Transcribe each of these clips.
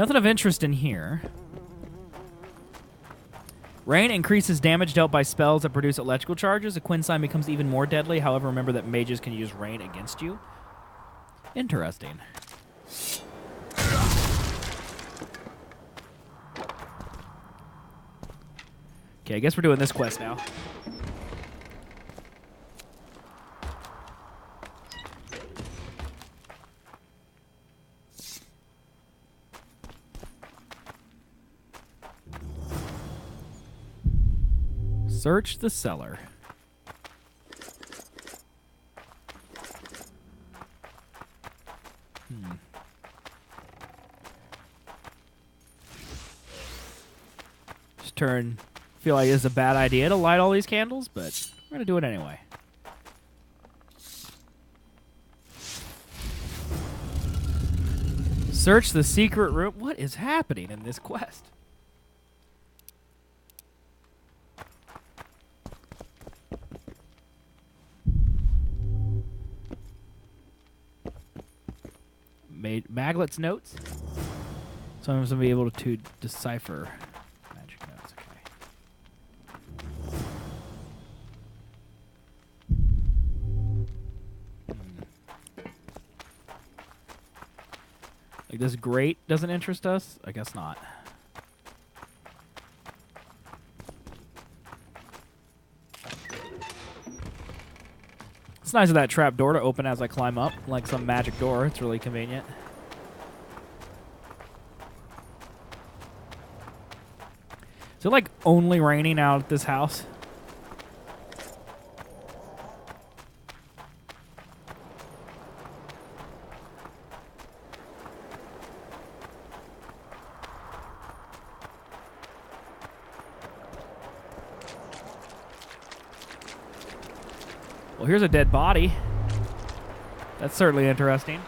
Nothing of interest in here. Rain increases damage dealt by spells that produce electrical charges. A Quinn sign becomes even more deadly. However, remember that mages can use rain against you. Interesting. Okay, I guess we're doing this quest now. Search the cellar. Feel like it's a bad idea to light all these candles, but we're gonna do it anyway. Search the secret room. What is happening in this quest? Maglet's notes. Sometimes I'll be able to decipher magic notes. Okay. Like this grate doesn't interest us? I guess not. It's nice of that trap door to open as I climb up, like some magic door. It's really convenient. Is it like only raining out at this house? Well, here's a dead body. That's certainly interesting.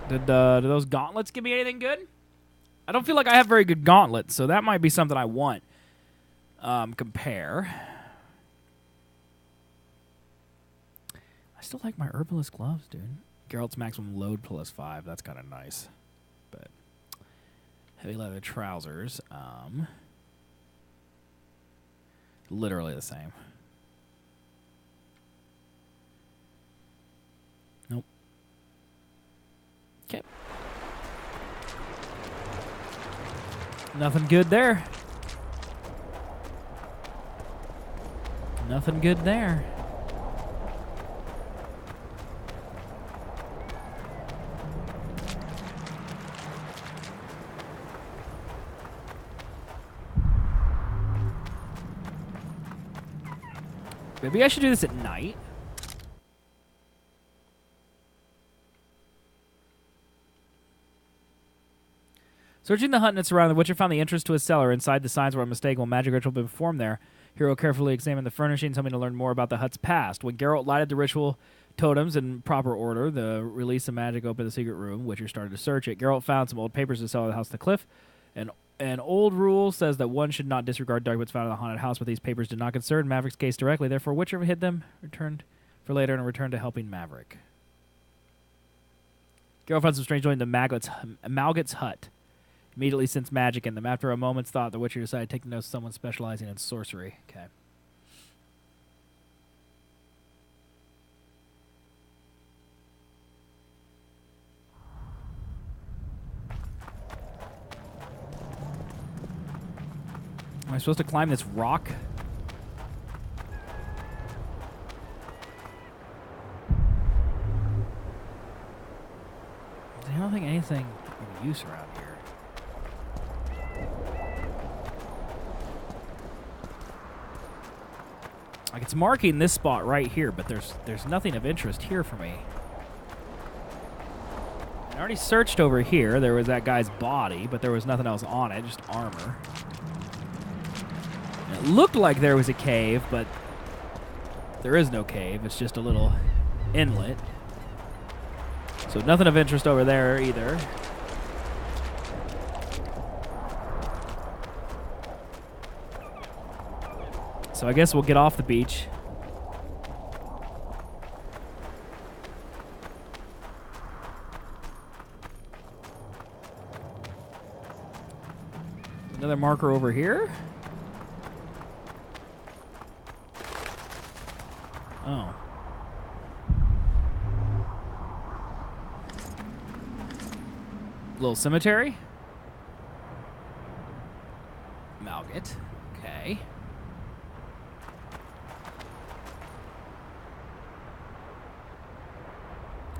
Did those gauntlets give me anything good? I don't feel like I have very good gauntlets, so that might be something I want. Compare. I still like my herbalist gloves, dude. Geralt's maximum load +5. That's kind of nice. But heavy leather trousers. Literally the same. Nope. Okay. Nothing good there. Nothing good there. Maybe I should do this at night. Searching the hut and its surroundings, the Witcher found the entrance to a cellar. Inside the signs were unmistakable. Magic ritual had been performed there. Hero carefully examined the furnishings, hoping to learn more about the hut's past. When Geralt lighted the ritual totems in proper order, the release of magic opened the secret room. Witcher started to search it. Geralt found some old papers in the cellar of the house on the cliff. An old rule says that one should not disregard documents found in the haunted house, but these papers did not concern Maverick's case directly. Therefore, Witcher hid them, returned for later, and returned to helping Maverick. Geralt found some strange joy in the Malget's hut. Immediately sensed magic in them. After a moment's thought, the Witcher decided to take note of someone specializing in sorcery. Okay. Am I supposed to climb this rock? I don't think anything of use around here. Like, it's marking this spot right here, but there's nothing of interest here for me. I already searched over here. There was that guy's body, but there was nothing else on it, just armor. It looked like there was a cave, but there is no cave. It's just a little inlet. So nothing of interest over there either. So I guess we'll get off the beach. Another marker over here? Oh. Little cemetery? Malgate. Okay.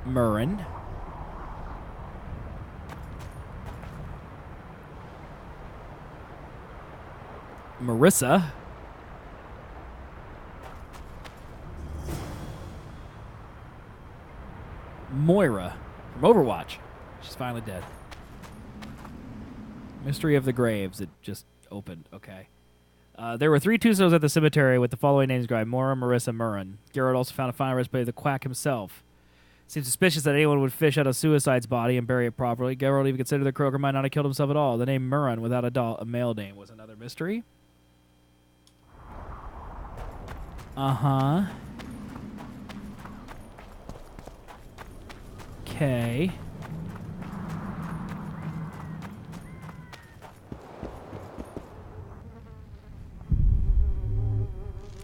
Murrin. Marissa. Moira from Overwatch. She's finally dead. Mystery of the Graves. It just opened. Okay. There were 3 Tusos at the cemetery with the following names inscribed: Moira, Marissa, Murrin. Geralt also found a final recipe of the quack himself. Seems suspicious that anyone would fish out a suicide's body and bury it properly. Geralt even considered the croaker might not have killed himself at all. The name Murrin, without a doubt, a male name, was another mystery. Uh-huh. Okay.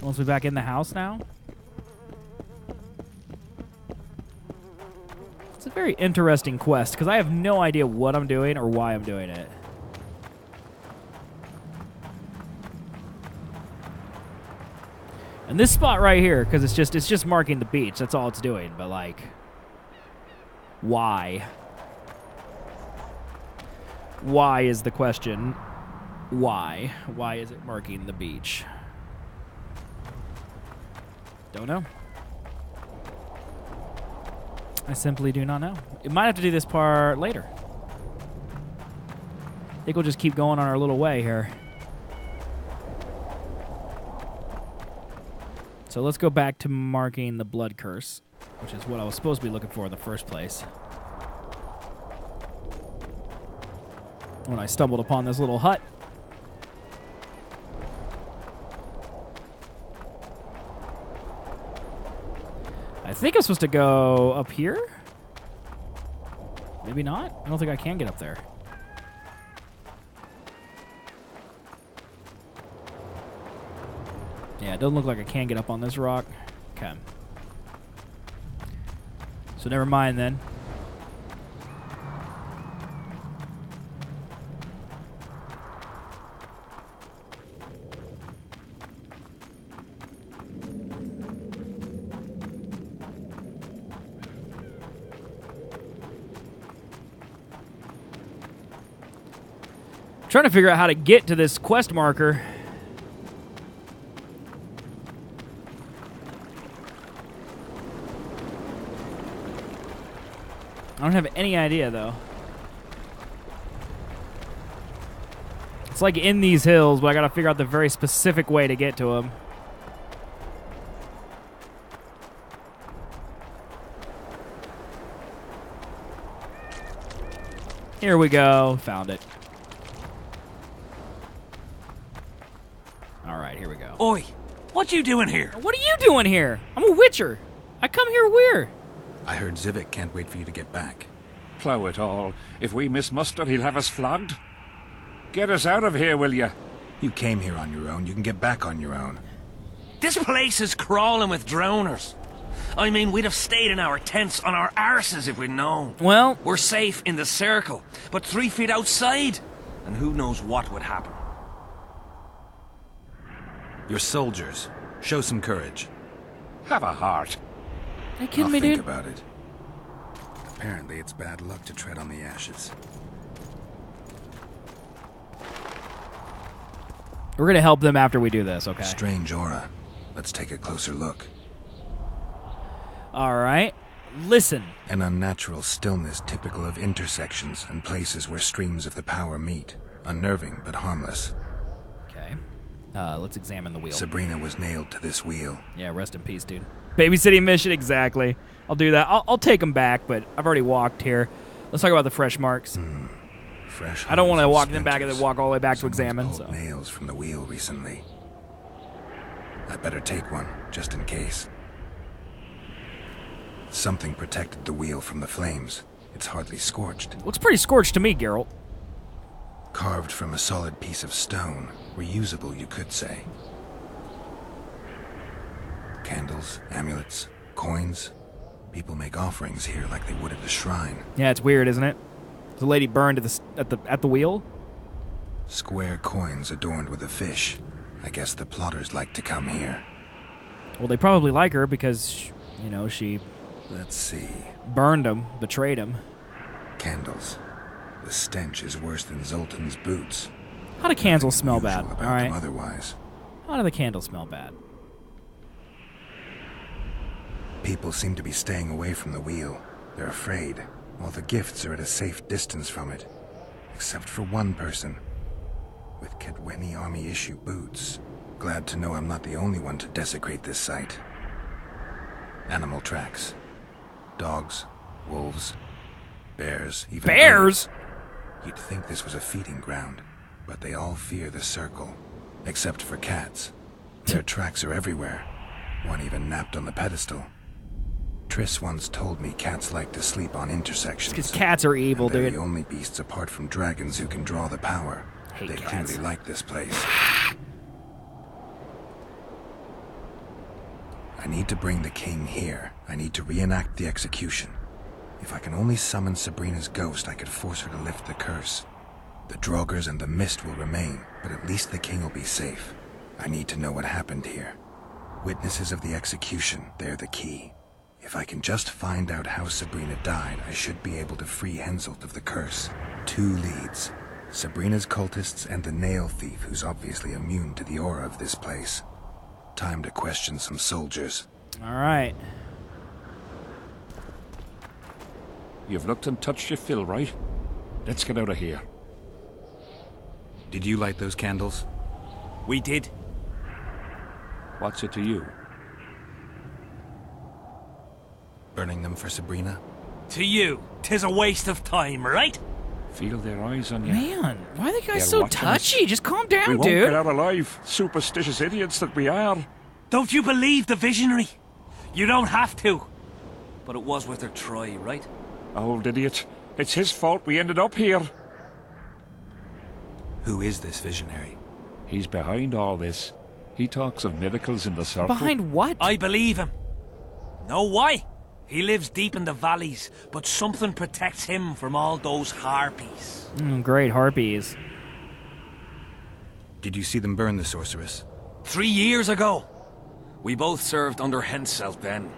Once we're back in the house now. It's a very interesting quest, because I have no idea what I'm doing or why I'm doing it. And this spot right here, because it's just marking the beach. That's all it's doing. But like, why? Why is the question? Why? Why is it marking the beach? Don't know. I simply do not know. It might have to do this part later. I think we'll just keep going on our little way here. So let's go back to marking the blood curse, which is what I was supposed to be looking for in the first place. When I stumbled upon this little hut. I think I'm supposed to go up here? Maybe not? I don't think I can get up there. Yeah, it doesn't look like I can get up on this rock. Okay. So never mind then. Trying to figure out how to get to this quest marker. I don't have any idea, though. It's like in these hills, but I gotta figure out the very specific way to get to them. Here we go. Found it. Alright, here we go. Oi! What you doing here? What are you doing here? I'm a witcher. I come here where? I heard Zivik can't wait for you to get back. Plough it all. If we miss muster, he'll have us flogged. Get us out of here, will you? You came here on your own. You can get back on your own. This place is crawling with drowners. I mean, we'd have stayed in our tents on our arses if we'd known. Well, we're safe in the circle, but 3 feet outside, and who knows what would happen. You're soldiers. Show some courage. Have a heart. Are you kidding I'll me, think dude? about it. Apparently, it's bad luck to tread on the ashes. We're gonna help them after we do this, okay? Strange aura. Let's take a closer look. Alright. Listen. An unnatural stillness typical of intersections and places where streams of the power meet. Unnerving, but harmless. Okay. Let's examine the wheel. Sabrina was nailed to this wheel. Yeah, rest in peace, dude. Babysitting mission, exactly. I'll do that. I'll take them back, but I've already walked here. Let's talk about the fresh marks. Fresh. I don't want to holes walk and them back and then splinters. walk all the way back to Someone's examine. pulled So nails from the wheel recently. I better take one, just in case. Something protected the wheel from the flames. It's hardly scorched. looks pretty scorched to me, Geralt. Carved from a solid piece of stone. Reusable, you could say. Candles, amulets, coins. People make offerings here like they would at a shrine. Yeah, it's weird, isn't it? The lady burned at the wheel. Square coins adorned with a fish. I guess the plotters like to come here. Well, they probably like her because, you know, she Let's see. burned him, betrayed him. Candles. The stench is worse than Zoltan's boots. How do candles smell Unusual bad? about All right. them otherwise. How do the candles smell bad? People seem to be staying away from the wheel. They're afraid. All the gifts are at a safe distance from it. Except for one person. With Kedweni Army issue boots. Glad to know I'm not the only one to desecrate this site. Animal tracks. Dogs, wolves, bears, even Bears? birds. You'd think this was a feeding ground, but they all fear the circle. Except for cats. Their tracks are everywhere. One even napped on the pedestal. Triss once told me cats like to sleep on intersections. Because cats are evil, They're dude. the only beasts apart from dragons who can draw the power. Hate They cats. clearly like this place. I need to bring the king here. I need to reenact the execution. If I can only summon Sabrina's ghost, I could force her to lift the curse. The Draugrs and the mist will remain, but at least the king will be safe. I need to know what happened here. Witnesses of the execution, they're the key. If I can just find out how Sabrina died, I should be able to free Henselt of the curse. 2 leads. Sabrina's cultists and the nail thief, who's obviously immune to the aura of this place. Time to question some soldiers. All right. You've looked and touched your fill, right? Let's get out of here. Did you light those candles? We did. What's it to you? Burning them for Sabrina? To you, 'tis a waste of time, right? Feel their eyes on you. Man, why are the guys They're so watching us. touchy? Just calm We down, won't get dude. out alive, superstitious idiots that we are. Don't you believe the visionary? You don't have to. But it was worth a try, right? Old idiot. It's his fault we ended up here. Who is this visionary? He's behind all this. He talks of miracles in the circle. Behind what? I believe him. Know why? He lives deep in the valleys, but something protects him from all those harpies. Great harpies. Did you see them burn the sorceress? 3 years ago. We both served under Henselt then,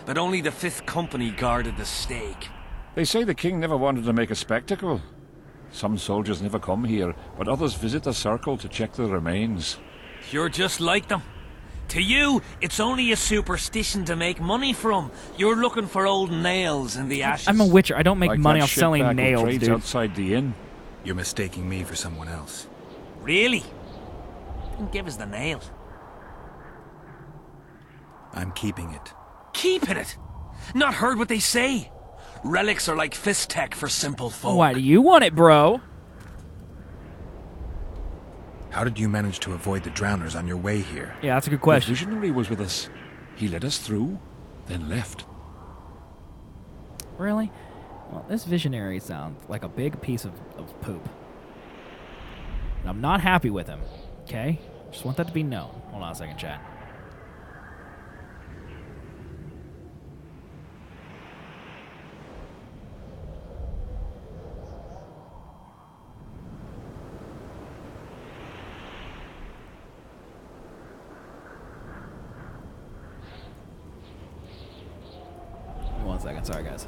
but only the 5th Company guarded the stake. They say the king never wanted to make a spectacle. Some soldiers never come here, but others visit the circle to check the remains. You're just like them. To you, it's only a superstition to make money from. You're looking for old nails in the ashes. I'm a witcher. I don't make Like money that off selling shitbag who nails, trades dude. outside the inn. You're mistaking me for someone else. Really? Then give us the nail. I'm keeping it. Keeping it? Not heard what they say. Relics are like fist tech for simple folk. Why do you want it, bro? How did you manage to avoid the drowners on your way here? Yeah, that's a good The question. visionary was with us. He led us through, then left. Really? Well, this visionary sounds like a big piece of poop. And I'm not happy with him, okay? Just want that to be known. Hold on a second, chat. One second, sorry guys.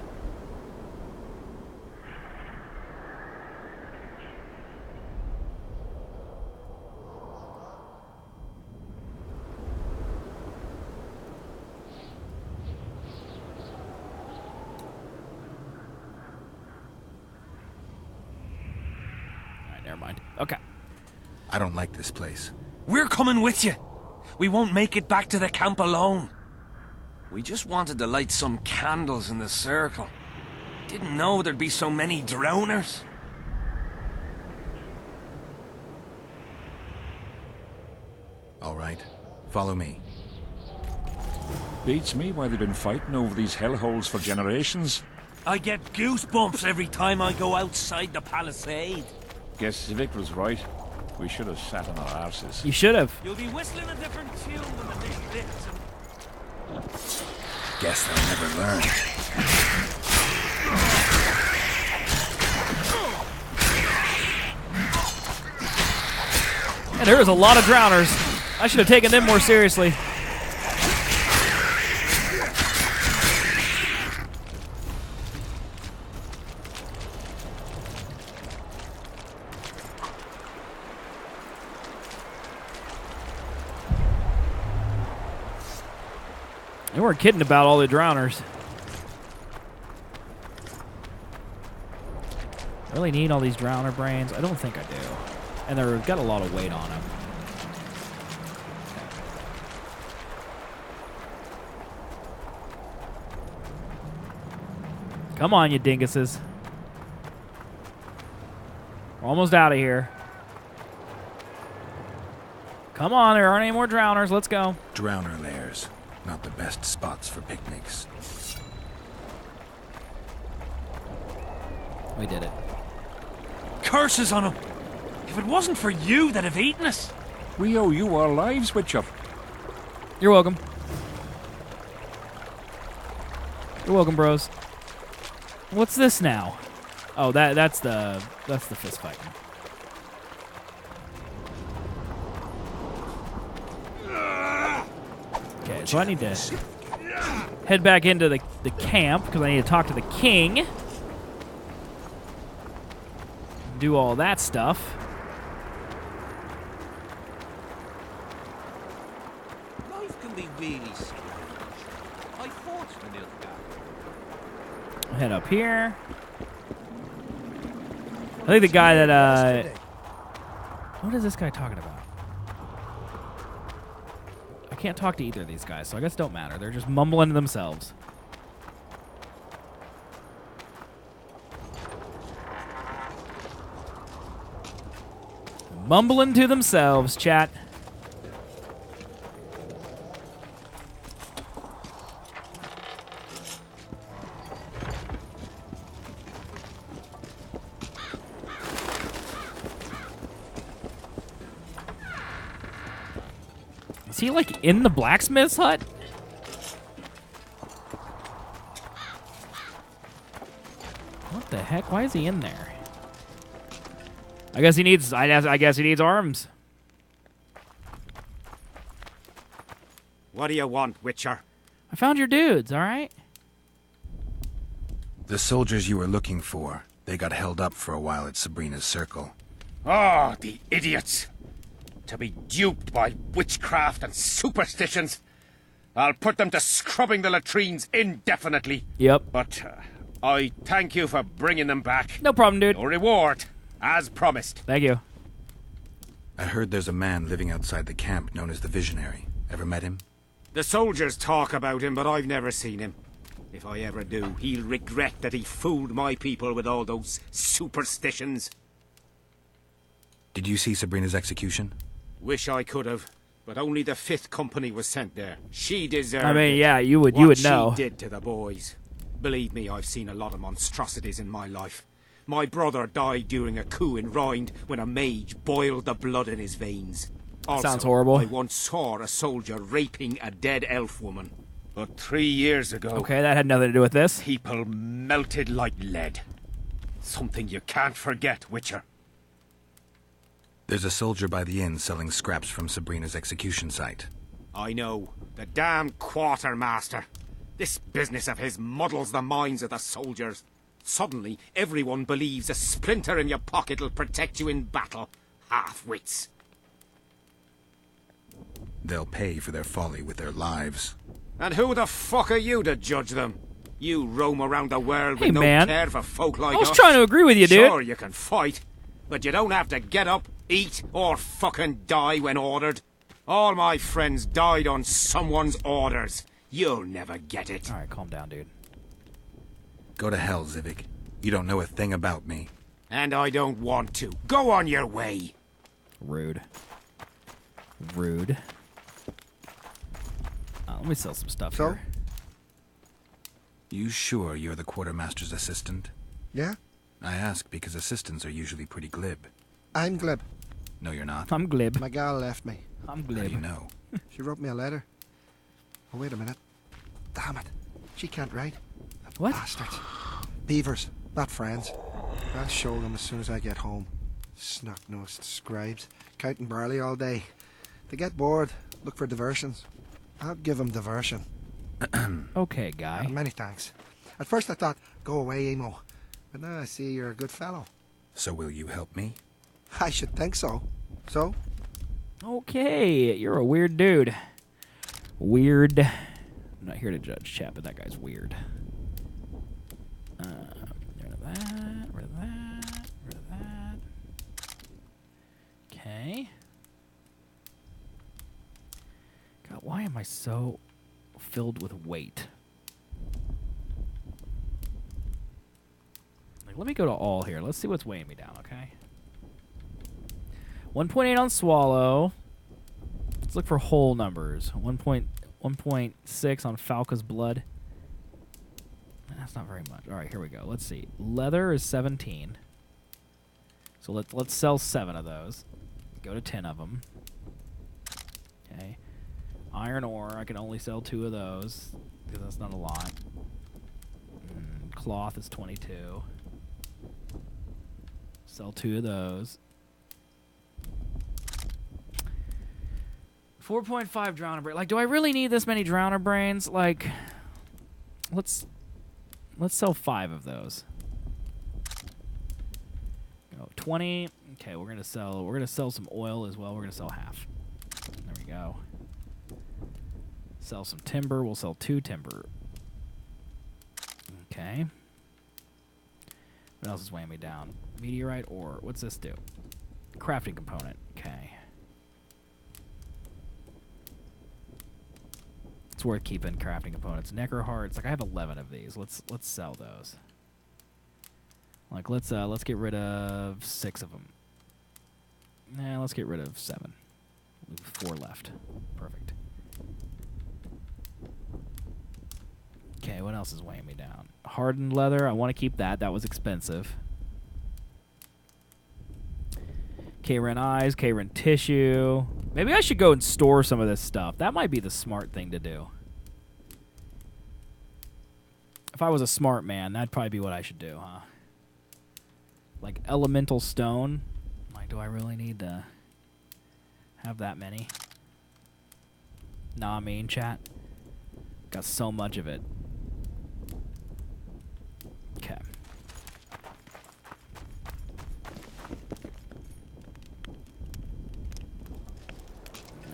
Alright, never mind. Okay. I don't like this place. We're coming with you. We won't make it back to the camp alone. We just wanted to light some candles in the circle. Didn't know there'd be so many drowners. All right, follow me. Beats me why they've been fighting over these hellholes for generations. I get goosebumps every time I go outside the palisade. Guess Civic was right. We should have sat on our arses. You should have. You'll be whistling a different tune when the big bits. Guess they'll never learn. And there is a lot of drowners. I should have taken them more seriously. They weren't kidding about all the drowners. Really need all these drowner brains? I don't think I do. And they've got a lot of weight on them. Come on, you dinguses. We're almost out of here. Come on, there aren't any more drowners. Let's go. Drowner lairs. Not the best spots for picnics. We did it. Curses on him! If it wasn't for you, they'd have eaten us. We owe you our lives, Witcher. You're welcome. You're welcome, bros. What's this now? Oh, that's the fist fight. Okay, so I need to head back into the camp because I need to talk to the king. Do all that stuff. Life can be really strange. I fought for Nilfgaard. Head up here. I think the guy that what is this guy talking about? I can't talk to either of these guys, so I guess it don't matter. They're just mumbling to themselves. Mumbling to themselves, chat. Is he like in the blacksmith's hut? What the heck? Why is he in there? I guess he needs. I guess he needs arms. What do you want, Witcher? I found your dudes. All right. The soldiers you were looking for, they got held up for a while at Sabrina's circle. Oh, the idiots! To be duped by witchcraft and superstitions. I'll put them to scrubbing the latrines indefinitely. Yep. But I thank you for bringing them back. No problem, dude. No reward, as promised. Thank you. I heard there's a man living outside the camp known as the Visionary. Ever met him? The soldiers talk about him, but I've never seen him. If I ever do, he'll regret that he fooled my people with all those superstitions. Did you see Sabrina's execution? Wish I could have, but only the 5th Company was sent there. She deserved I mean, it. yeah, you would know. What she did to the boys. Believe me, I've seen a lot of monstrosities in my life. My brother died during a coup in Rhind when a mage boiled the blood in his veins. Also, Sounds horrible. I once saw a soldier raping a dead elf woman. But 3 years ago, Okay, that had nothing to do with this. people melted like lead. Something you can't forget, Witcher. There's a soldier by the inn selling scraps from Sabrina's execution site. I know. The damned quartermaster. This business of his muddles the minds of the soldiers. Suddenly, everyone believes a splinter in your pocket'll protect you in battle. Half-wits. They'll pay for their folly with their lives. And who the fuck are you to judge them? You roam around the world Hey, with no man. care for folk like I was us. trying to agree with you, dude. Sure, you can fight, but you don't have to get up, eat, or fucking die when ordered. All my friends died on someone's orders. You'll never get it. All right, calm down, dude. Go to hell, Zivik. You don't know a thing about me. And I don't want to. Go on your way. Rude. Rude. Let me sell some stuff So? here. You sure you're the quartermaster's assistant? Yeah? I ask because assistants are usually pretty glib. I'm glib. No, you're not. I'm glib. My gal left me. I'm How do glib. you know? She wrote me a letter. Oh, wait a minute. Damn it. She can't write. What? Bastards. Beavers, not friends. I'll show them as soon as I get home. Snot-nosed scribes, counting barley all day. They get bored, look for diversions. I'll give them diversion. Okay, guy. Many thanks. At first I thought, go away, Emo. But now I see you're a good fellow. So will you help me? I should think so. So? Okay, you're a weird dude. Weird. I'm not here to judge chat, but that guy's weird. Rid of that, rid of that, rid of that. Okay. God, why am I so filled with weight? Like, let me go to all here. Let's see what's weighing me down, okay? 1.8 on Swallow. Let's look for whole numbers. 1.6 on Falca's Blood. That's not very much. All right, here we go. Let's see. Leather is 17. So let's sell 7 of those. Go to 10 of them. Okay. Iron ore, I can only sell 2 of those because that's not a lot. Cloth is 22. Sell 2 of those. 4.5 drowner brain. Like, do I really need this many drowner brains? Like, let's sell 5 of those. 20. Okay, we're gonna sell some oil as well. We're gonna sell half. There we go. Sell some timber. We'll sell 2 timber. Okay. What else is weighing me down? Meteorite ore. What's this do? Crafting component. Okay. It's worth keeping crafting components. Necro hearts. Like, I have 11 of these. Let's sell those. Like, let's get rid of 6 of them. Nah, let's get rid of 7. 4 left. Perfect. Okay, what else is weighing me down? Hardened leather. I want to keep that. That was expensive. K-Ren eyes, K-Ren tissue. Maybe I should go and store some of this stuff. That might be the smart thing to do. If I was a smart man, that'd probably be what I should do, huh? Like elemental stone. Like, do I really need to have that many? Nah, I mean, chat. Got so much of it. Okay.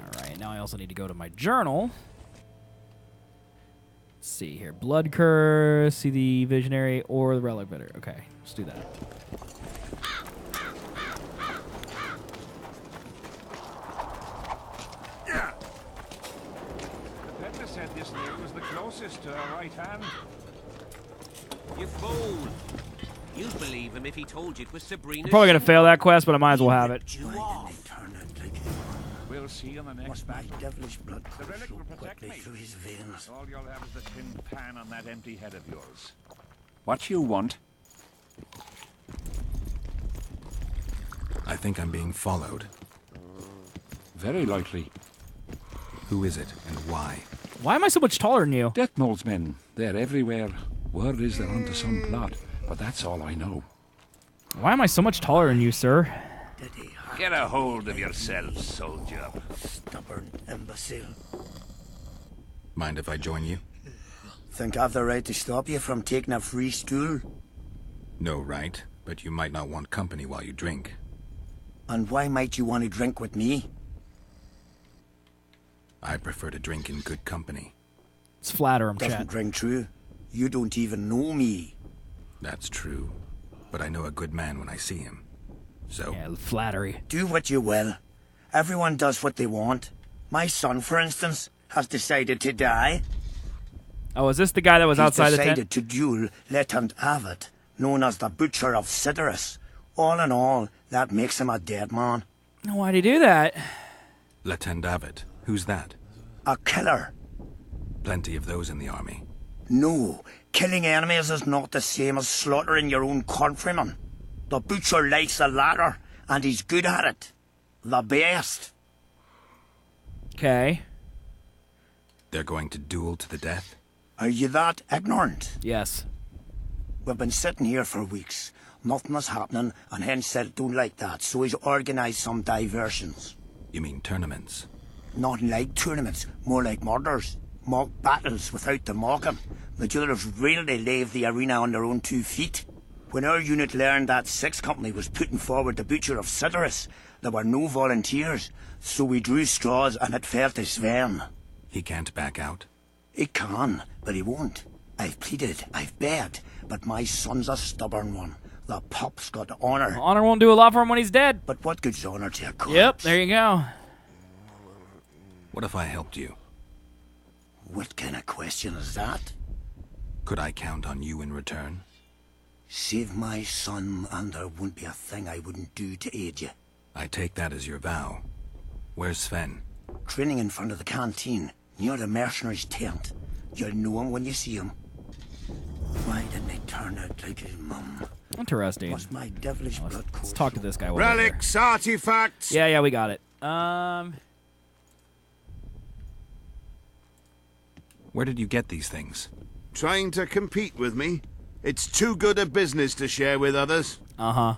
Alright, now I also need to go to my journal. Let's see here. Blood Curse, see the Visionary, or the Relic Bitter. Okay, let's do that. The peddler said this lake was the closest to our right hand. You fool! You'd believe him if he told you it was Sabrina's... I'm probably going to fail that quest, but I might as well have it. You off. We'll see on the next battle. Devilish blood The relic will protect quickly me. through his veins. All you'll have is the tin pan on that empty head of yours. What you want? I think I'm being followed. Very likely. Who is it and why? Why am I so much taller than you? Death Mold's men. They're everywhere. Word is they're onto some plot, but that's all I know. Why am I so much taller than you, sir? Get a hold of yourself, soldier. Stubborn imbecile. Mind if I join you? Think I've the right to stop you from taking a free stool? No right, but you might not want company while you drink. And why might you want to drink with me? I prefer to drink in good company. Let's flatter him, Doesn't chat. ring true. You don't even know me. That's true, but I know a good man when I see him. So, Yeah, flattery. Do what you will. Everyone does what they want. My son, for instance, has decided to die. Oh, is this the guy that was outside He's the decided tent? to duel Lieutenant Avid, known as the Butcher of Sidorus. All in all, that makes him a dead man. Why'd he do that? Lieutenant Abbott, who's that? A killer. Plenty of those in the army. No, killing enemies is not the same as slaughtering your own countrymen. The Butcher likes the latter, and he's good at it. The best. Okay. They're going to duel to the death? Are you that ignorant? Yes. We've been sitting here for weeks. Nothing is happening, and hence said don't like that, so he's organised some diversions. You mean tournaments? Not like tournaments, more like murders. Mock battles without the mocking. The jailers really leave the arena on their own 2 feet. When our unit learned that Six Company was putting forward the butcher of Cidaris, there were no volunteers, so we drew straws and it fell to Sven. He can't back out? He can, but he won't. I've pleaded, I've begged, but my son's a stubborn one. The pup's got honour. Honor won't do a lot for him when he's dead. But what good's honour to a corpse? Yep, there you go. What if I helped you? What kind of question is that? Could I count on you in return? Save my son, and there won't be a thing I wouldn't do to aid you. I take that as your vow. Where's Sven? Training in front of the canteen, near the mercenary's tent. You'll know him when you see him. Why didn't he turn out like his mum? Interesting. What's my devilish blood Let's talk to this guy. Relics, artifacts. Yeah, we got it. Where did you get these things? Trying to compete with me? It's too good a business to share with others. Uh-huh.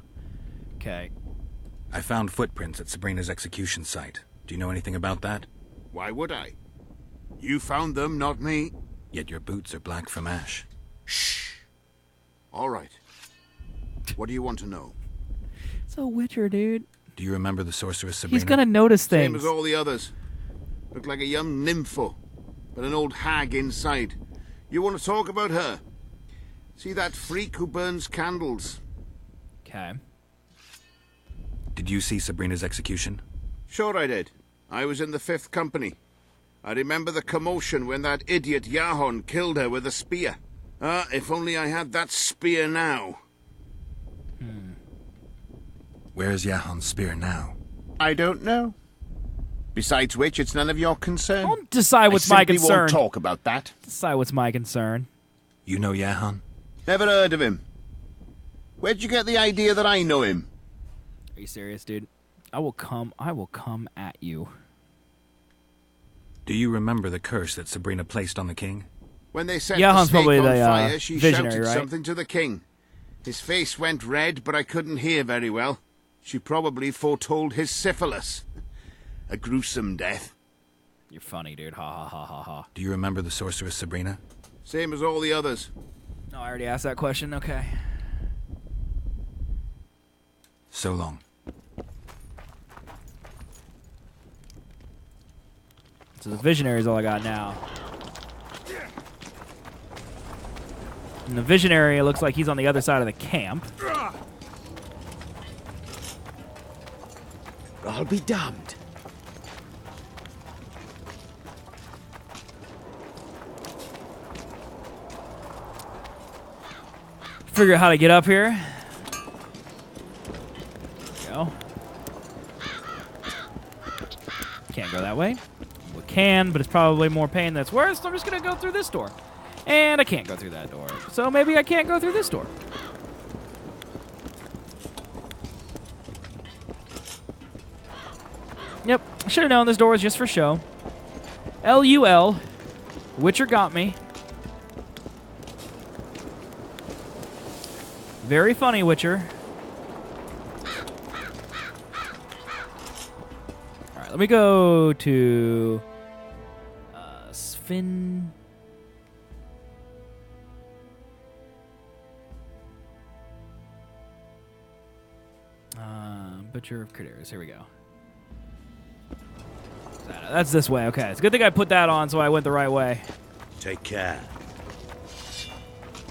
Okay. I found footprints at Sabrina's execution site. Do you know anything about that? Why would I? You found them, not me. Yet your boots are black from ash. Shh. All right. What do you want to know? It's a Witcher, dude. Do you remember the sorceress Sabrina? He's gonna notice things. Same as all the others. Looked like a young nympho, but an old hag inside. You want to talk about her? See that freak who burns candles? Okay. Did you see Sabrina's execution? Sure I did. I was in the 5th Company. I remember the commotion when that idiot Yahon killed her with a spear. If only I had that spear now. Where is Yahon's spear now? I don't know. Besides which, it's none of your concern. Don't decide what's my I simply concern. won't talk about that. Decide what's my concern. You know Yahon? Never heard of him. Where'd you get the idea that I know him? Are you serious, dude? I will come at you. Do you remember the curse that Sabrina placed on the king? When they set Yahon's the snake probably on the, fire, she visionary, shouted right? something to the king. His face went red, but I couldn't hear very well. She probably foretold his syphilis. A gruesome death. You're funny, dude. Ha ha ha ha ha. Do you remember the sorceress Sabrina? Same as all the others. No, I already asked that question. Okay. So long. So the visionary is all I got now. And the visionary, it looks like he's on the other side of the camp. I'll be damned. Figure out how to get up here. There we go. Can't go that way. We can, but it's probably more pain that's worse. So I'm just going to go through this door. And I can't go through that door. So maybe I can't go through this door. Yep. I should have known this door was just for show. L-U-L. Witcher got me. Very funny, Witcher. Alright, let me go to... Sven... Butcher of Critters. Here we go. That's this way. Okay. It's a good thing I put that on so I went the right way. Take care.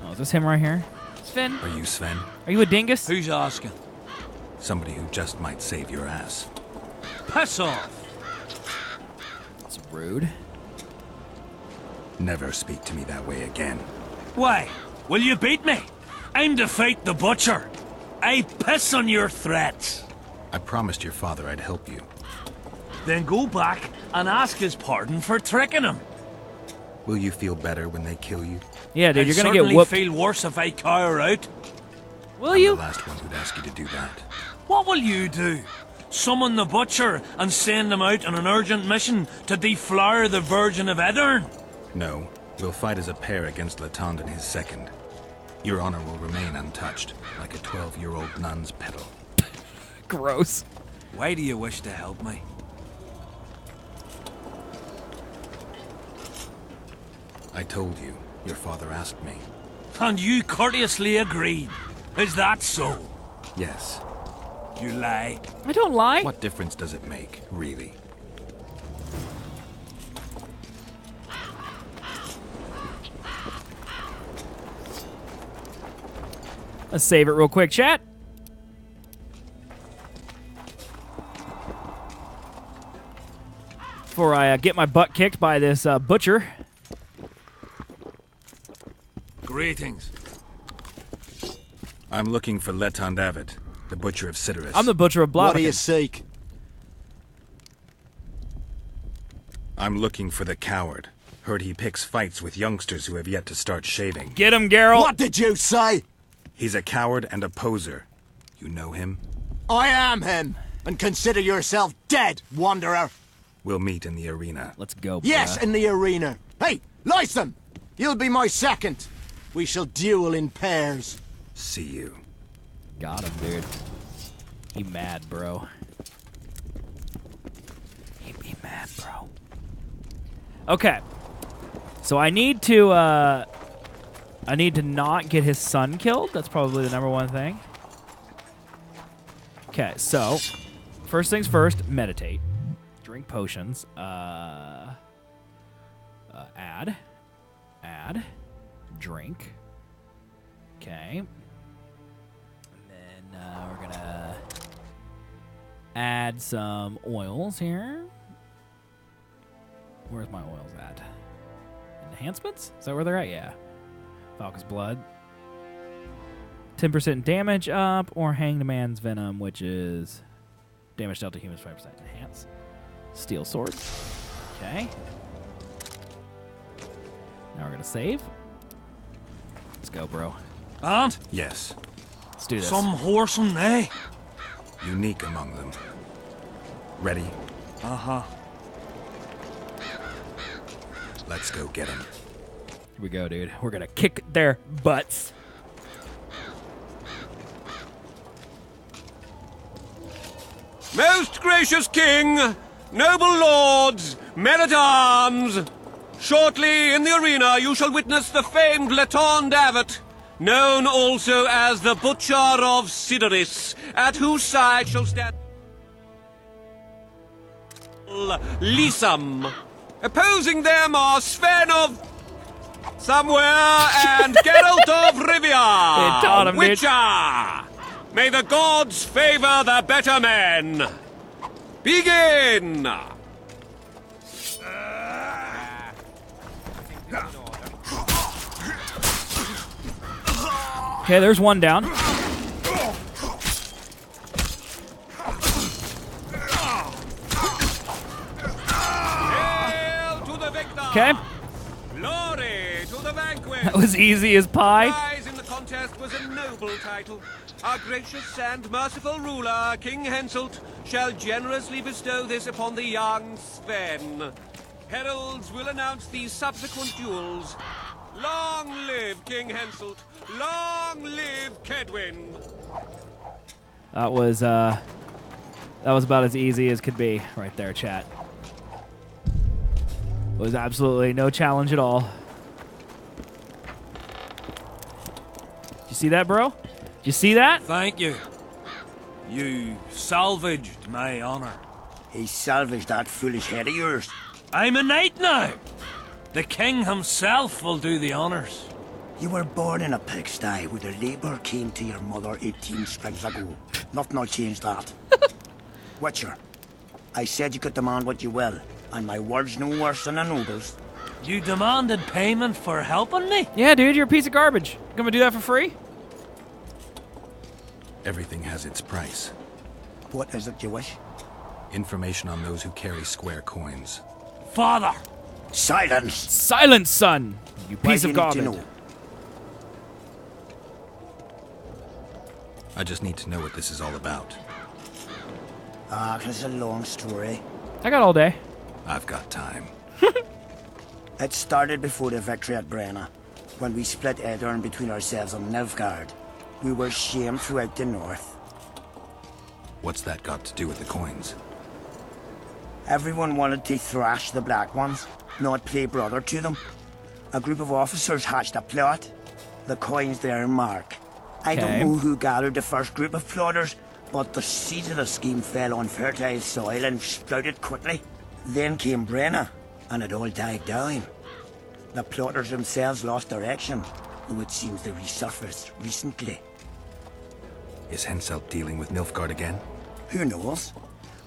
Oh, is this him right here? Sven? Are you Sven? Are you a dingus? Who's asking? Somebody who just might save your ass. Piss off! That's rude. Never speak to me that way again. Why? Will you beat me? I'm to fight the butcher. I piss on your threats. I promised your father I'd help you. Then go back and ask his pardon for tricking him. Will you feel better when they kill you? Yeah, dude, I'd you're gonna get certainly whooped. feel worse if I cower out. Will I'm you? the last one who'd ask you to do that. What will you do? Summon the butcher and send him out on an urgent mission to deflower the Virgin of Edern? No, we'll fight as a pair against Letond and his second. Your honor will remain untouched, like a 12-year-old nun's petal. Gross. Why do you wish to help me? I told you. Your father asked me. And you courteously agreed. Is that so? Yes. You lie. I don't lie. What difference does it make, really? Let's save it real quick, chat. Before I get my butt kicked by this butcher. Greetings. I'm looking for Letond Avid, the butcher of Cidaris. I'm the butcher of Blaviken. What do you seek? I'm looking for the coward. Heard he picks fights with youngsters who have yet to start shaving. Get him, Geralt. What did you say? He's a coward and a poser. You know him? I am him, and consider yourself dead, wanderer. We'll meet in the arena. Let's go, Yes, bruh. in the arena. Hey, Lyson! You'll be my second. We shall duel in pairs. See you. Got him, dude. He mad, bro. He be mad, bro. Okay. So I need to not get his son killed. That's probably the number one thing. Okay, so first things first, meditate. Drink potions. Add. Drink. Okay. And then we're gonna add some oils here. Where's my oils at? Enhancements? Is that where they're at? Yeah. Falcon's Blood. 10% damage up, or Hanged Man's Venom, which is damage dealt to humans 5% enhance. Steel Sword. Okay. Now we're gonna save. Let's go, bro. And? Yes. Let's do this. Some whoresome, eh? Unique among them. Ready? Uh-huh. Let's go get him. Here we go, dude. We're gonna kick their butts. Most gracious king, noble lords, men-at-arms, shortly in the arena you shall witness the famed Letond Avet, known also as the Butcher of Cidaris, at whose side shall stand Lisam. Opposing them are Sven of somewhere and Geralt of Rivia. They taught him, dude. Witcher! May the gods favor the better men. Begin! Okay, there's one down. Hail to the victor! Okay. Glory to the vanquished! That was easy as pie. Prize in the contest was a noble title. Our gracious and merciful ruler, King Henselt, shall generously bestow this upon the young Sven. Heralds will announce the subsequent duels. Long live King Henselt! Long live Kedwin! That was about as easy as could be right there, chat. Was absolutely no challenge at all. Did you see that, bro? Did you see that? Thank you. You salvaged my honor. He salvaged that foolish head of yours. I'm a knight now. The king himself will do the honors. You were born in a pigsty where the labour came to your mother 18 springs ago. Nothing will change that. Witcher, I said you could demand what you will, and my word's no worse than a noble's. You demanded payment for helping me? Yeah, dude, you're a piece of garbage. Gonna do that for free? Everything has its price. What is it you wish? Information on those who carry square coins. Father! Silence! Silence, son! You Why piece do of you need to garbage. know? I just need to know what this is all about. It's a long story. I got all day. I've got time. It started before the victory at Brenna, when we split Edirn between ourselves and Nilfgaard. We were shamed throughout the north. What's that got to do with the coins? Everyone wanted to thrash the Black Ones, not play brother to them. A group of officers hatched a plot. The coins their mark. I don't know who gathered the first group of plotters, but the seeds of the scheme fell on fertile soil and sprouted quickly. Then came Brenna, and it all died down. The plotters themselves lost direction, though it seems they resurfaced recently. Is Henselt dealing with Nilfgaard again? Who knows?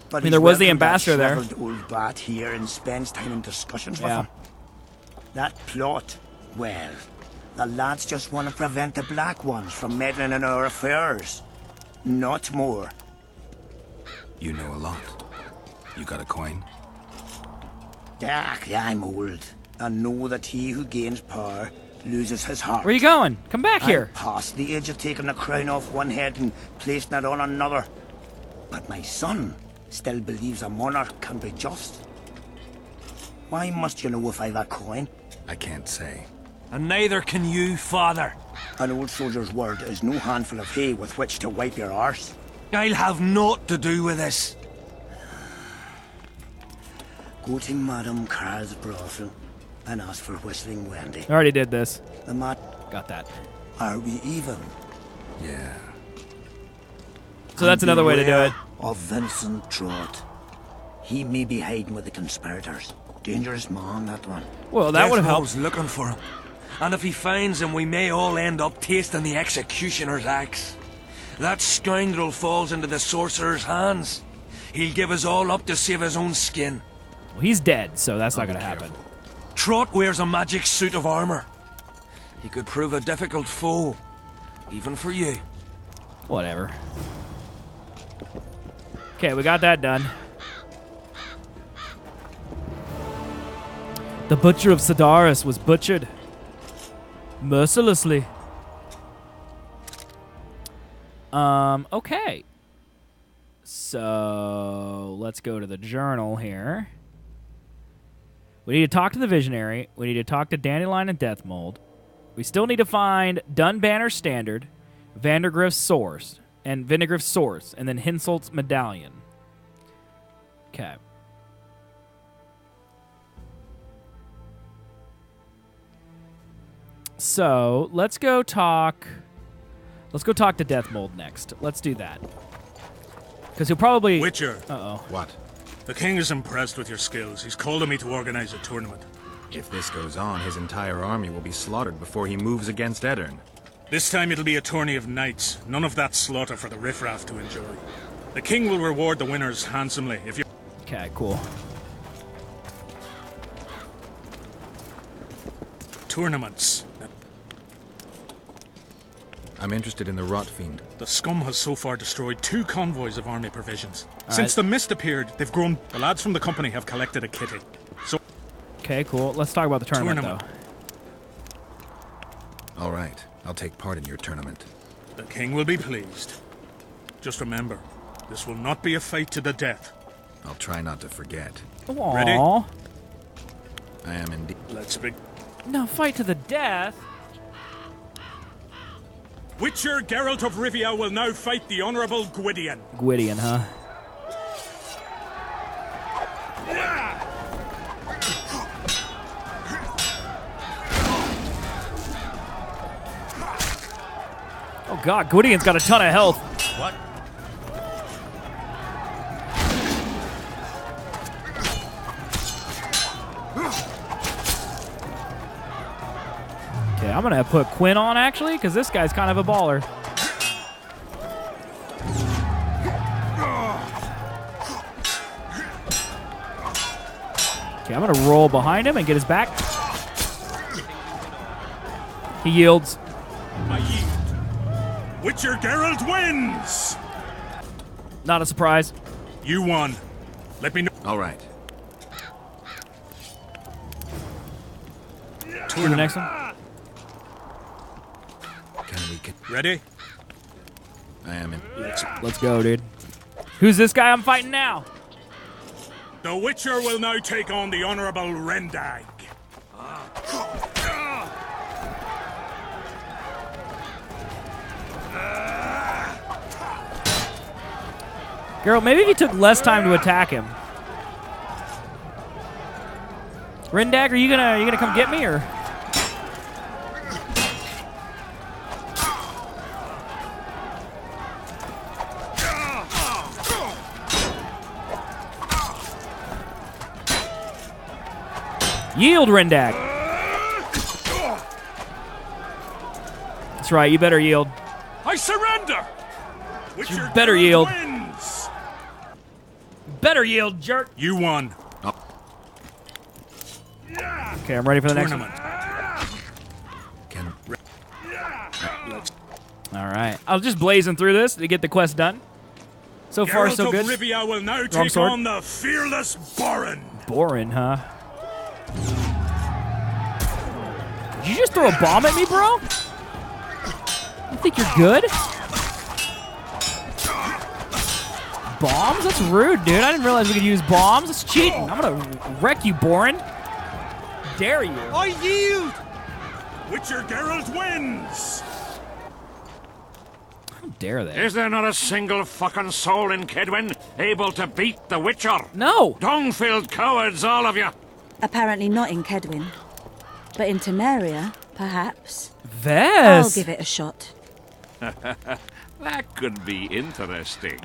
But I mean, there was the ambassador there. Old bat here and spends time in discussions with him. That plot, well, the lads just want to prevent the Black Ones from meddling in our affairs. Not more. You know a lot. You got a coin? Yeah, I'm old. And know that he who gains power loses his heart. Where are you going? Come back here. I'm past the age of taking the crown off one head and placing it on another. But my son still believes a monarch can be just. Why must you know if I've a coin? I can't say. And neither can you, father. An old soldier's word is no handful of hay with which to wipe your arse. I'll have naught to do with this. Go to Madame Carr's brothel and ask for Whistling Wendy. I already did this. The mat. Got that. Are we even? Yeah. So that's another way to do it. Of Vincent Trott. He may be hiding with the conspirators. Dangerous man, that one. Well, that would have helped. Death Row's looking for him. And if he finds him, we may all end up tasting the executioner's axe. That scoundrel falls into the sorcerer's hands. He'll give us all up to save his own skin. Well, he's dead, so that's not going to happen. Trott wears a magic suit of armor. He could prove a difficult foe, even for you. Whatever. Okay, we got that done. The Butcher of Sedaris was butchered mercilessly. Okay. So, let's go to the journal here. We need to talk to the Visionary. We need to talk to Dandelion and Deathmold. We still need to find Dunbanner's Standard, Vandergriff's Source, and then Henselt's Medallion. Okay. So, let's go talk to Deathmold next. Let's do that. Because he'll probably... Witcher. Uh-oh. What? The king is impressed with your skills. He's called on me to organize a tournament. If this goes on, his entire army will be slaughtered before he moves against Edirn. This time it'll be a tourney of knights. None of that slaughter for the riffraff to enjoy. The king will reward the winners handsomely if you... Okay, cool. Tournaments. I'm interested in the Rot Fiend. The scum has so far destroyed 2 convoys of army provisions. Since the mist appeared, they've grown... The lads from the company have collected a kitty. So... Okay, cool. Let's talk about the tournament. Though. All right. I'll take part in your tournament. The king will be pleased. Just remember, this will not be a fight to the death. I'll try not to forget. Aww. Ready? I am indeed. Let's begin. No, fight to the death? Witcher Geralt of Rivia will now fight the Honourable Gwydion. Gwydion, huh? Oh god, Gwydion's got a ton of health. What? Okay, I'm gonna put Quinn on actually, because this guy's kind of a baller. Okay, I'm gonna roll behind him and get his back. He yields. I yield. Witcher Geralt wins! Not a surprise. You won. Let me know. All right. To the next one. Can we get... Ready? I am in. Let's go, dude. Who's this guy I'm fighting now? The Witcher will now take on the Honourable Rendag. Geralt, maybe if you took less time to attack him. Rendag, are you gonna come get me or? Yield, Rendag. That's right, you better yield. I surrender! You better yield. Better yield, jerk. You won. Okay, I'm ready for the next one. All right. I was just blazing through this to get the quest done. So far, Geralt so good. of Rivia will now Wrong take sword. on the fearless Borin. Boring, huh? Did you just throw a bomb at me, bro? You think you're good? Bombs? That's rude, dude. I didn't realize we could use bombs. That's cheating. I'm gonna wreck you, Borin. Dare you? I yield! Witcher Geralt wins! How dare they? Is there not a single fucking soul in Kedwin able to beat the Witcher? No! Dung-filled cowards, all of you! Apparently not in Kedwin. But in Temeria, perhaps. Vess! I'll give it a shot. That could be interesting.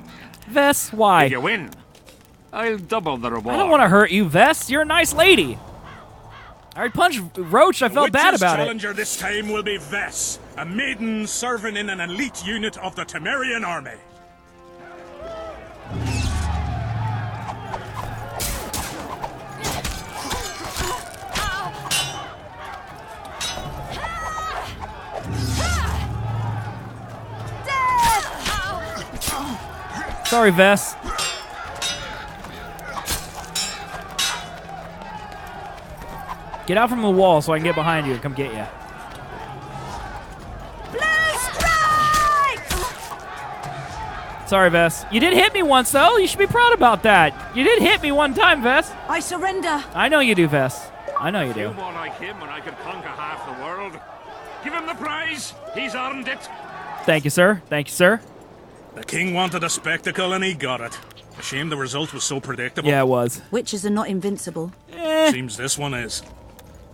Vess, why? If you win, I'll double the reward. I don't want to hurt you, Vess. You're a nice lady. I already punched Roach. I felt bad about it. The challenger this time will be Vess, a maiden serving in an elite unit of the Temerian army. Sorry, Vess. Get out from the wall so I can get behind you and come get you. Sorry, Vess. You did hit me once, though. You should be proud about that. You did hit me one time, Vess. I surrender. I know you do, Vess. I know you do. Few more like him and I could conquer half the world. Give him the prize. He's earned it. Thank you, sir. Thank you, sir. The king wanted a spectacle and he got it. A shame the result was so predictable. Yeah, it was. Witches are not invincible. Seems this one is.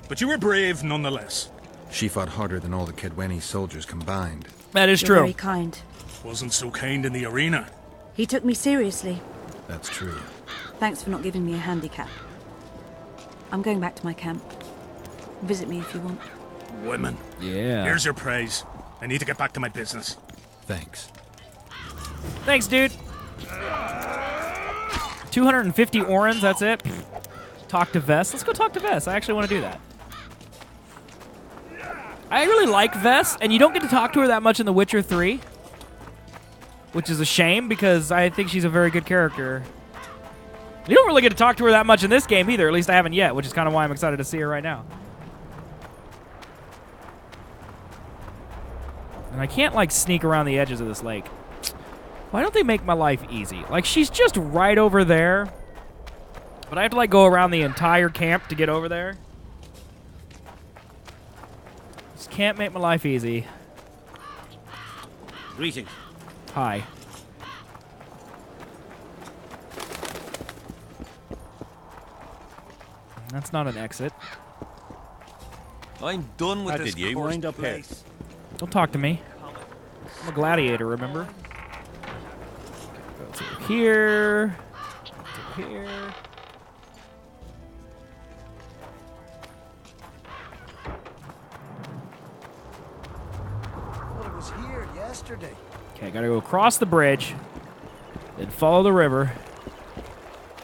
But you were brave nonetheless. She fought harder than all the Kedweni soldiers combined. That is You're true. very kind. Wasn't so kind in the arena. He took me seriously. That's true. Thanks for not giving me a handicap. I'm going back to my camp. Visit me if you want. Women. Yeah. Here's your prize. I need to get back to my business. Thanks. Thanks, dude. 250 orans, that's it. Talk to Vess. Let's go talk to Vess. I actually want to do that. I really like Vess, and you don't get to talk to her that much in The Witcher 3. Which is a shame, because I think she's a very good character. You don't really get to talk to her that much in this game either. At least I haven't yet, which is kind of why I'm excited to see her right now. And I can't, like, sneak around the edges of this lake. Why don't they make my life easy? Like, she's just right over there. But I have to, like, go around the entire camp to get over there. Just can't make my life easy. Greetings. Hi. That's not an exit. I'm done with How this did you cursed wind up here? place. Don't talk to me. I'm a gladiator, remember? Go to here. To here. Well, it was here yesterday. Okay, gotta go across the bridge, then follow the river,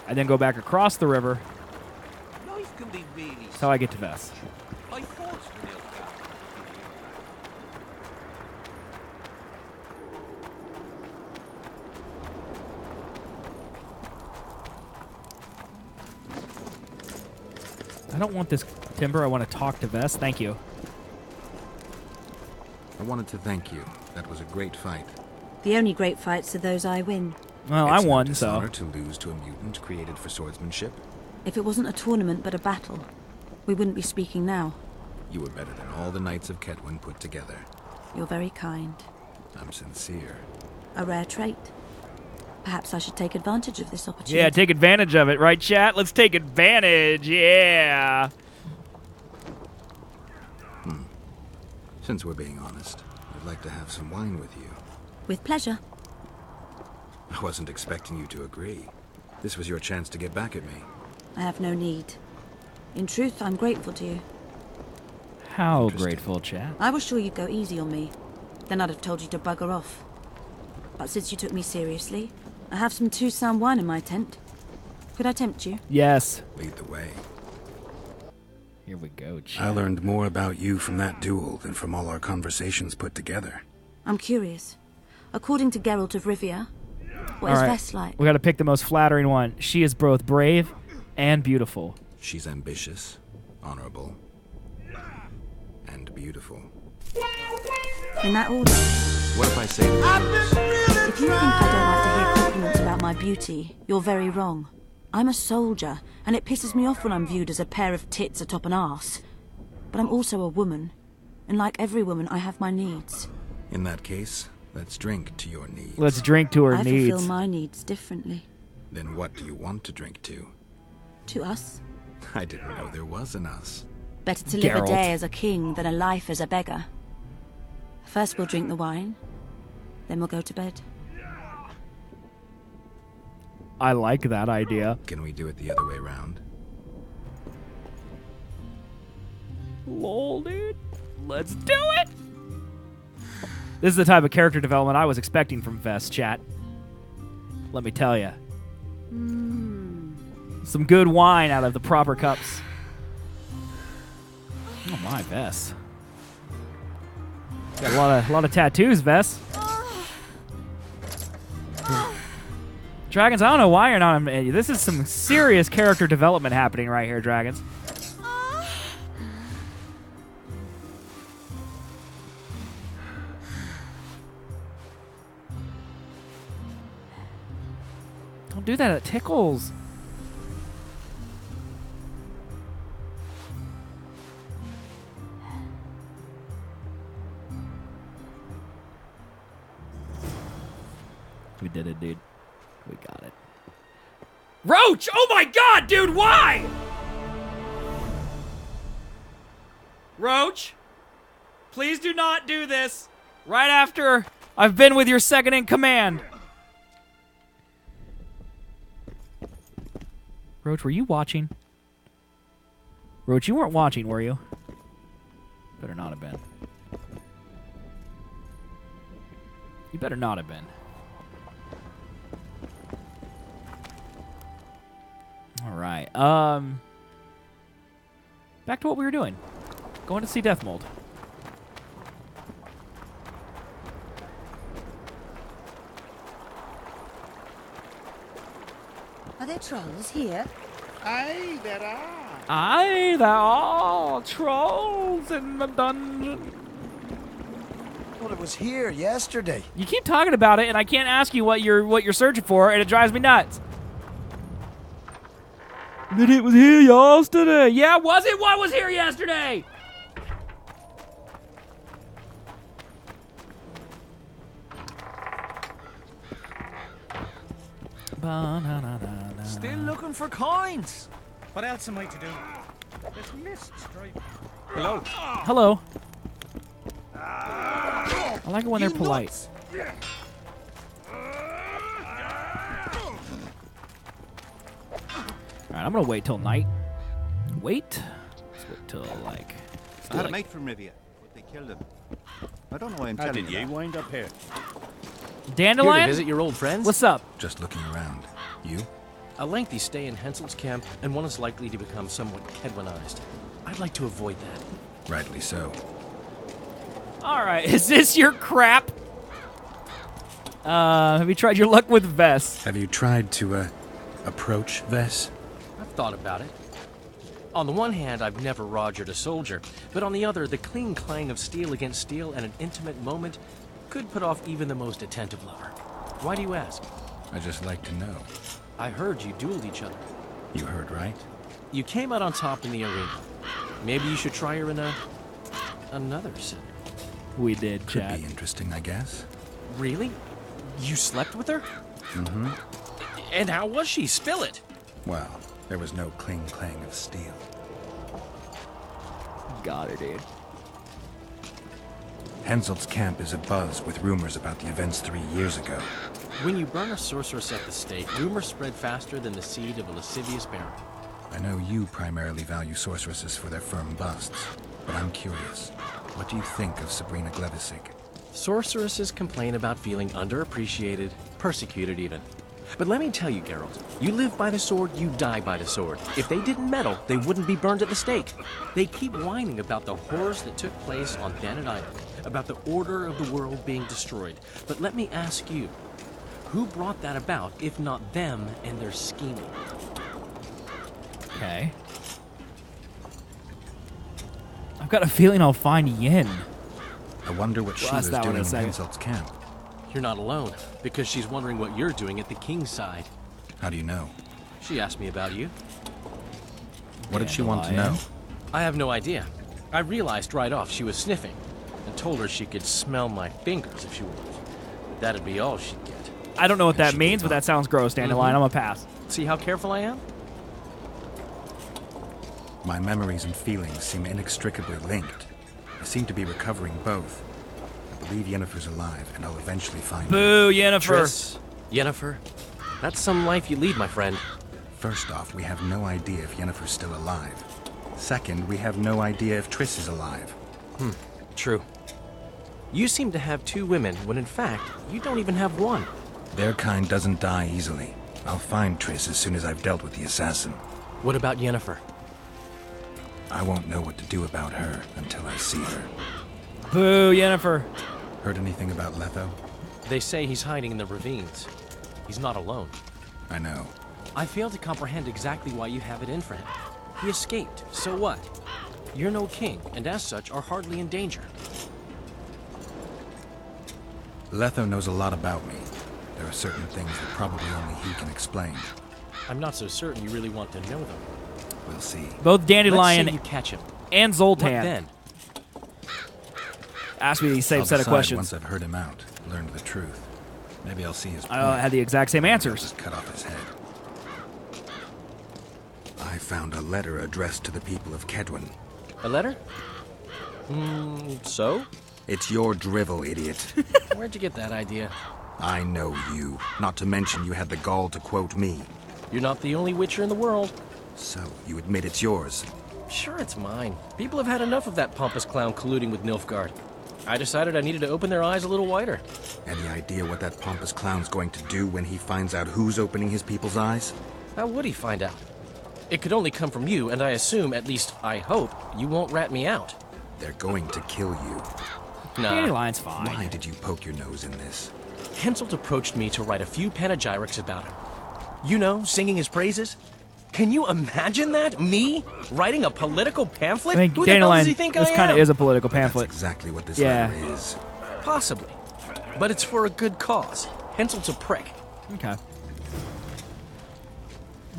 and then go back across the river. Life can be really That's how I get to Vess. I fought real bad. I don't want this timber. I want to talk to Vess. Thank you. I wanted to thank you. That was a great fight. The only great fights are those I win. Well, It's I no won, dishonor so. to lose to a mutant created for swordsmanship. If it wasn't a tournament but a battle, we wouldn't be speaking now. You were better than all the knights of Ketwin put together. You're very kind. I'm sincere. A rare trait. Perhaps I should take advantage of this opportunity. Yeah, take advantage of it, right, chat? Let's take advantage, yeah. Since we're being honest, I'd like to have some wine with you. With pleasure. I wasn't expecting you to agree. This was your chance to get back at me. I have no need. In truth, I'm grateful to you. How grateful, chat. I was sure you'd go easy on me. Then I'd have told you to bugger off. But since you took me seriously, I have some two-sound wine in my tent. Could I tempt you? Yes. Lead the way. Here we go, chat. I learned more about you from that duel than from all our conversations put together. I'm curious. According to Geralt of Rivia, what All is right. Vess like? We gotta pick the most flattering one. She is both brave and beautiful. She's ambitious, honorable, and beautiful. In that order. What if I say that? If you think I don't like to hear compliments about my beauty, you're very wrong. I'm a soldier, and it pisses me off when I'm viewed as a pair of tits atop an arse. But I'm also a woman, and like every woman, I have my needs. In that case, let's drink to your needs. Let's drink to her I needs. fulfill my needs differently. Then what do you want to drink to? To us. I didn't know there was an us. Better to live a Geralt. day as a king than a life as a beggar. First we'll drink the wine, then we'll go to bed. I like that idea. Can we do it the other way around? Lol, dude. Let's do it! This is the type of character development I was expecting from Vess, chat. Let me tell you. Some good wine out of the proper cups. Oh my, Vess. Got a lot of tattoos, Vess. Dragons, I don't know why you're not. This is some serious character development happening right here, Dragons. Don't do that. It tickles. We did it, dude. We got it. Roach! Oh my god, dude, why? Roach, please do not do this right after I've been with your second in command. Roach, were you watching? Roach, you weren't watching, were you? Better not have been. You better not have been. All right. Back to what we were doing. Going to see Death Mold. Are there trolls here? Aye, there are. Aye, there are trolls in the dungeon. Well, it was here yesterday. You keep talking about it, and I can't ask you what you're searching for, and it drives me nuts. That it was here yesterday. Yeah, was it? What was here yesterday? Still looking for coins. What else am I to do? There's mist stripe. Hello. Hello. I like it when they're polite. Alright, I'm gonna wait till night. Wait? Let's wait till, like... I had a mate from Rivia, but they killed him. I don't know why I'm telling you. How did you wind up here? Dandelion? Here to visit your old friends? What's up? Just looking around. You? A lengthy stay in Henselt's camp, and one is likely to become somewhat Kedwinized. I'd like to avoid that. Rightly so. Alright, is this your crap? Have you tried your luck with Vess? Have you tried to, approach Vess? I've thought about it. On the one hand, I've never rogered a soldier, but on the other, the clean clang of steel against steel and an intimate moment could put off even the most attentive lover. Why do you ask? I just like to know. I heard you dueled each other. You heard right? You came out on top in the arena. Maybe you should try her in another city. We did, Could chat. be interesting, I guess. Really? You slept with her? Mm-hmm. And how was she? Spill it! Well, there was no cling-clang of steel. Got her, dude. Henselt's camp is abuzz with rumors about the events 3 years ago. When you burn a sorceress at the stake, rumors spread faster than the seed of a lascivious baron. I know you primarily value sorceresses for their firm busts, but I'm curious. What do you think of Sabrina Glevissig? Sorceresses complain about feeling underappreciated, persecuted even. But let me tell you, Geralt, you live by the sword, you die by the sword. If they didn't meddle, they wouldn't be burned at the stake. They keep whining about the horrors that took place on Bennett Island, about the order of the world being destroyed. But let me ask you, who brought that about, if not them and their scheming? Okay. I've got a feeling I'll find Yin. I wonder what she was doing in Henselt's camp. You're not alone, because she's wondering what you're doing at the king's side. How do you know? She asked me about you. What did she want to know? I have no idea. I realized right off she was sniffing, and told her she could smell my fingers if she wanted. That'd be all she'd get. I don't know what that means, but that sounds gross, Dandelion. I'm gonna pass. See how careful I am? My memories and feelings seem inextricably linked. I seem to be recovering both. I believe Yennefer's alive, and I'll eventually find her. Boo, Yennefer! Triss, Yennefer, that's some life you lead, my friend. First off, we have no idea if Yennefer's still alive. Second, we have no idea if Triss is alive. True. You seem to have 2 women, when in fact, you don't even have one. Their kind doesn't die easily. I'll find Triss as soon as I've dealt with the assassin. What about Yennefer? I won't know what to do about her until I see her. Boo, Yennefer. Heard anything about Letho? They say he's hiding in the ravines. He's not alone. I know. I fail to comprehend exactly why you have it in for him. He escaped, so what? You're no king, and as such are hardly in danger. Letho knows a lot about me. There are certain things that probably only he can explain. I'm not so certain you really want to know them. We'll see. Both Dandelion Let's say you catch him. and Zoltan What then? asked me the same I'll set of decide questions. Once I've heard him out, learned the truth. Maybe I'll see his point. I had the exact same answers. Just cut off his head. I found a letter addressed to the people of Kedwin. A letter? So? It's your drivel, idiot. Where'd you get that idea? I know you. Not to mention you had the gall to quote me. You're not the only witcher in the world. So, you admit it's yours? Sure, it's mine. People have had enough of that pompous clown colluding with Nilfgaard. I decided I needed to open their eyes a little wider. Any idea what that pompous clown's going to do when he finds out who's opening his people's eyes? How would he find out? It could only come from you, and I assume, at least I hope, you won't rat me out. They're going to kill you. Nah. Dandelion's fine. Why did you poke your nose in this? Henselt approached me to write a few panegyrics about him. You know, singing his praises. Can you imagine that? Me? Writing a political pamphlet? I think Who the hell does Dandelion, he think this I kind of am? is a political pamphlet. That's exactly what this Yeah. letter is. Possibly. But it's for a good cause. Henselt's a prick. Okay.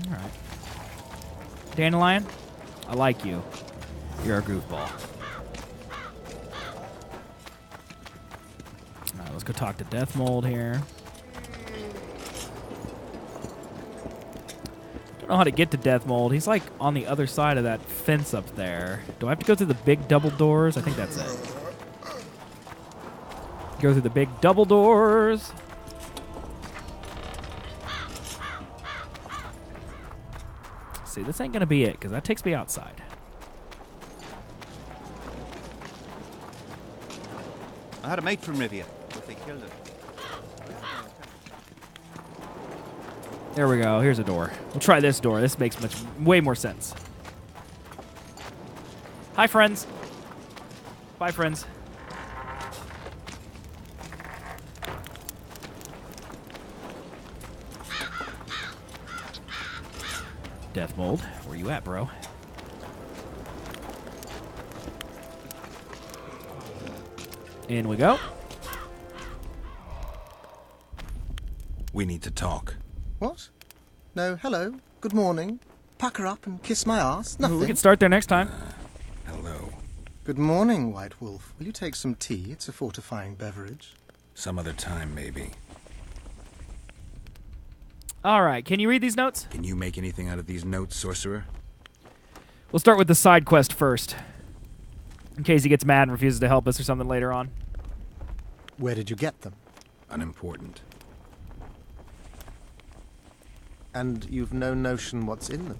Alright. Dandelion, I like you. You're a goofball. Alright, let's go talk to Death Mold here. Don't know how to get to Death Mold. He's like on the other side of that fence up there. Do I have to go through the big double doors? I think that's it. Go through the big double doors. See, this ain't gonna be it, because that takes me outside. I had a mate from Rivia, but they killed him. There we go. Here's a door. We'll try this door. This makes way more sense. Hi, friends. Bye, friends. Death Mold, where you at, bro? In we go. We need to talk. What? No, hello, good morning. Pack her up and kiss my ass. Nothing. We can start there next time. Hello. Good morning, White Wolf. Will you take some tea? It's a fortifying beverage. Some other time, maybe. All right, can you read these notes? Can you make anything out of these notes, sorcerer? We'll start with the side quest first, in case he gets mad and refuses to help us or something later on. Where did you get them? Unimportant. And you've no notion what's in them?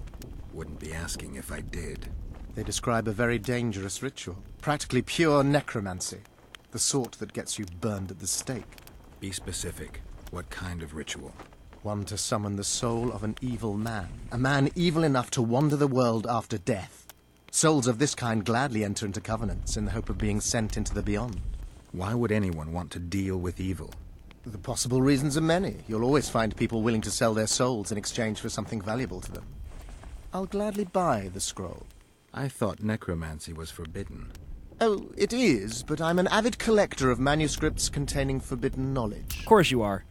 Wouldn't be asking if I did. They describe a very dangerous ritual. Practically pure necromancy. The sort that gets you burned at the stake. Be specific. What kind of ritual? One to summon the soul of an evil man. A man evil enough to wander the world after death. Souls of this kind gladly enter into covenants in the hope of being sent into the beyond. Why would anyone want to deal with evil? The possible reasons are many. You'll always find people willing to sell their souls in exchange for something valuable to them. I'll gladly buy the scroll. I thought necromancy was forbidden. Oh, it is, but I'm an avid collector of manuscripts containing forbidden knowledge. Of course you are.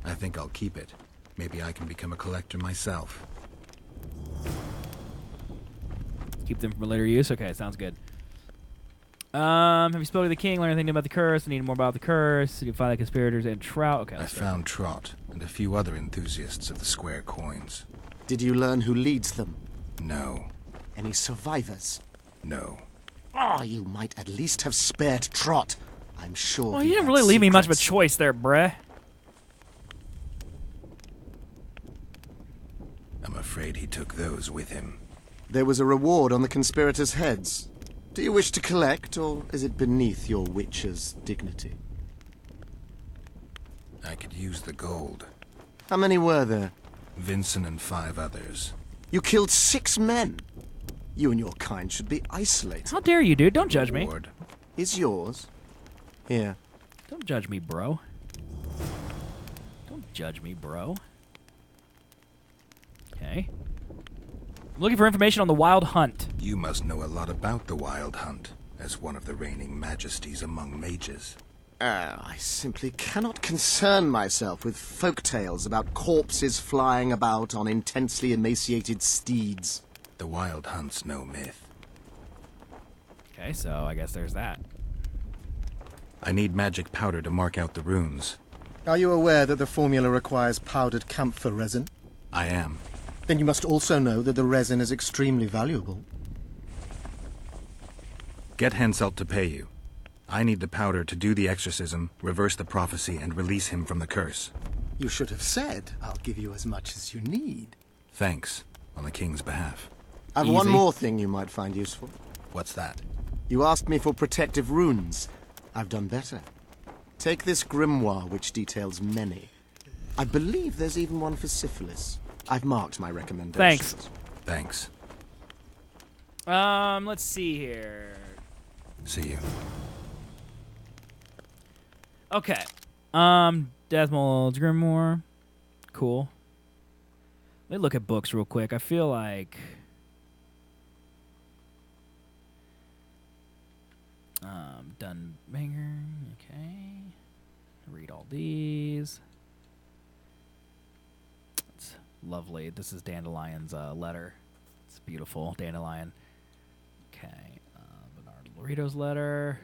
I think I'll keep it. Maybe I can become a collector myself. Keep them for later use? Okay, sounds good. Have you spoken to the king? Learned anything about the curse? Need more about the curse? Did you find the conspirators and Trout? Okay, I found Trot and a few other enthusiasts of the square coins. Did you learn who leads them? No. Any survivors? No. Oh, you might at least have spared Trot. I'm sure. Well, you didn't really leave me much of a choice there, bruh. I'm afraid he took those with him. There was a reward on the conspirators' heads. Do you wish to collect, or is it beneath your witcher's dignity? I could use the gold. How many were there? Vincent and 5 others. You killed 6 men. You and your kind should be isolated. How dare you, dude? Don't judge me. Is yours. Here. Don't judge me, bro. Don't judge me, bro. Okay. I'm looking for information on the Wild Hunt. You must know a lot about the Wild Hunt, as one of the reigning majesties among mages. I simply cannot concern myself with folk tales about corpses flying about on intensely emaciated steeds. The Wild Hunt's no myth. Okay, so I guess there's that. I need magic powder to mark out the runes. Are you aware that the formula requires powdered camphor resin? I am. Then you must also know that the resin is extremely valuable. Get Henselt to pay you. I need the powder to do the exorcism, reverse the prophecy, and release him from the curse. You should have said, I'll give you as much as you need. Thanks, on the king's behalf. I've one more thing you might find useful. What's that? You asked me for protective runes. I've done better. Take this grimoire, which details many. I believe there's even one for syphilis. I've marked my recommendations. Thanks. Let's see here. See you. Okay. Deathmold's Grimoire. Cool. Let me look at books real quick. I feel like... Dunbanger. Okay. Read all these. It's lovely. This is Dandelion's letter. It's beautiful. Dandelion. Okay. Bernard Lorito's letter.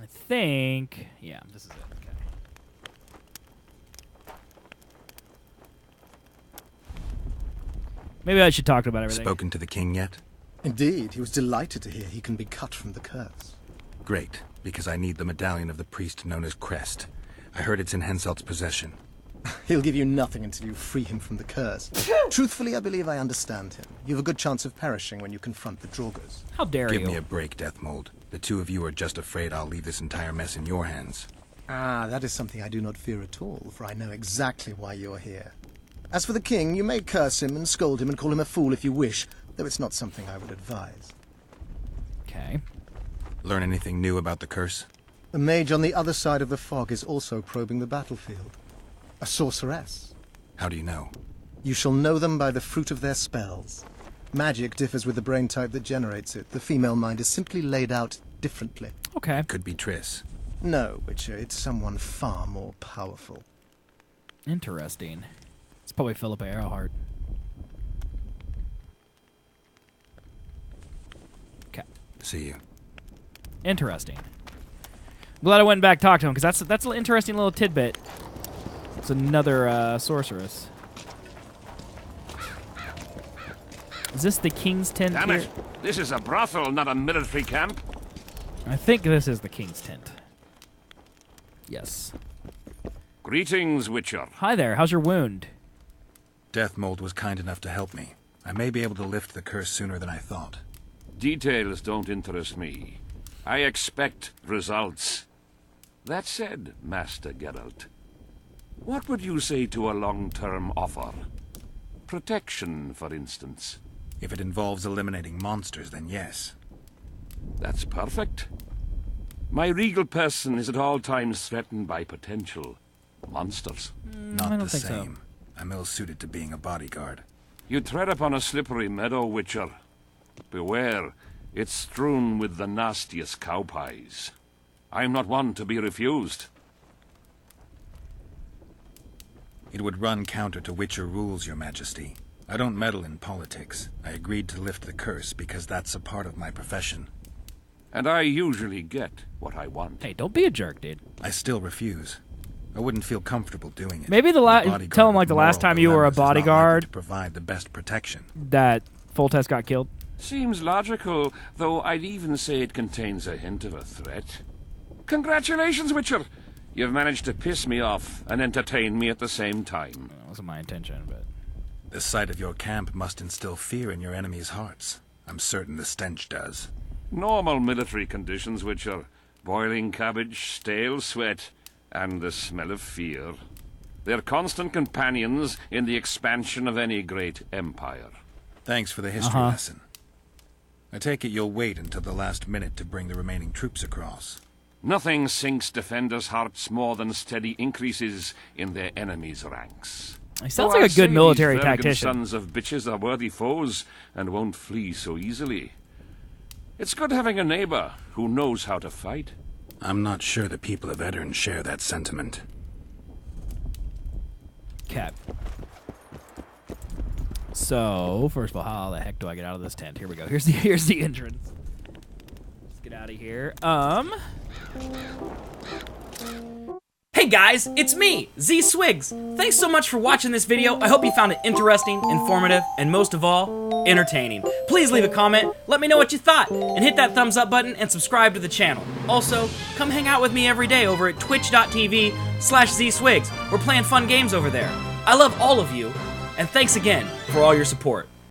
I think... Yeah, this is it. Okay. Maybe I should talk about everything. Spoken to the king yet? Indeed, he was delighted to hear he can be cut from the curse. Great, because I need the medallion of the priest known as Crest. I heard it's in Henselt's possession. He'll give you nothing until you free him from the curse. Truthfully, I believe I understand him. You have a good chance of perishing when you confront the Draugrs. How dare you? Give me a break, Deathmold. The two of you are just afraid I'll leave this entire mess in your hands. Ah, that is something I do not fear at all, for I know exactly why you're here. As for the king, you may curse him and scold him and call him a fool if you wish, though it's not something I would advise. Okay. Learn anything new about the curse? The mage on the other side of the fog is also probing the battlefield. A sorceress. How do you know? You shall know them by the fruit of their spells. Magic differs with the brain type that generates it. The female mind is simply laid out differently. Okay. Could be Triss. No, Witcher, it's someone far more powerful. Interesting. It's probably Philippa Earhart. Okay. See you. Interesting. I'm glad I went back and talked to him, because that's an interesting little tidbit. It's another sorceress. Is this the King's Tent Damn here? it! This is a brothel, not a military camp. I think this is the King's Tent. Yes. Greetings, Witcher. Hi there. How's your wound? Deathmold was kind enough to help me. I may be able to lift the curse sooner than I thought. Details don't interest me. I expect results. That said, Master Geralt, what would you say to a long-term offer? Protection, for instance. If it involves eliminating monsters, then yes. That's perfect. My regal person is at all times threatened by potential monsters. Not the same. I'm ill-suited to being a bodyguard. You tread upon a slippery meadow, Witcher. Beware, it's strewn with the nastiest cow pies. I'm not one to be refused. It would run counter to Witcher rules, Your Majesty. I don't meddle in politics. I agreed to lift the curse because that's a part of my profession. And I usually get what I want. Hey, don't be a jerk, dude. I still refuse. I wouldn't feel comfortable doing it. Maybe tell him like the last time you were a bodyguard to provide the best protection. That Foltest got killed. Seems logical, though I'd even say it contains a hint of a threat. Congratulations, Witcher! You've managed to piss me off and entertain me at the same time. That wasn't my intention, but... The sight of your camp must instill fear in your enemies' hearts. I'm certain the stench does. Normal military conditions, Witcher. Boiling cabbage, stale sweat, and the smell of fear. They're constant companions in the expansion of any great empire. Thanks for the history lesson. I take it you'll wait until the last minute to bring the remaining troops across. Nothing sinks defenders' hearts more than steady increases in their enemies' ranks. He sounds like a good military tactician. Sons of bitches are worthy foes and won't flee so easily. It's good having a neighbor who knows how to fight. I'm not sure the people of Edirn share that sentiment. Cat. So, first of all, how the heck do I get out of this tent? Here we go. Here's the entrance. Let's get out of here. Hey guys, it's me, zswiggs. Thanks so much for watching this video. I hope you found it interesting, informative, and most of all, entertaining. Please leave a comment, let me know what you thought, and hit that thumbs up button and subscribe to the channel. Also, come hang out with me every day over at twitch.tv/zswiggs. We're playing fun games over there. I love all of you, and thanks again for all your support.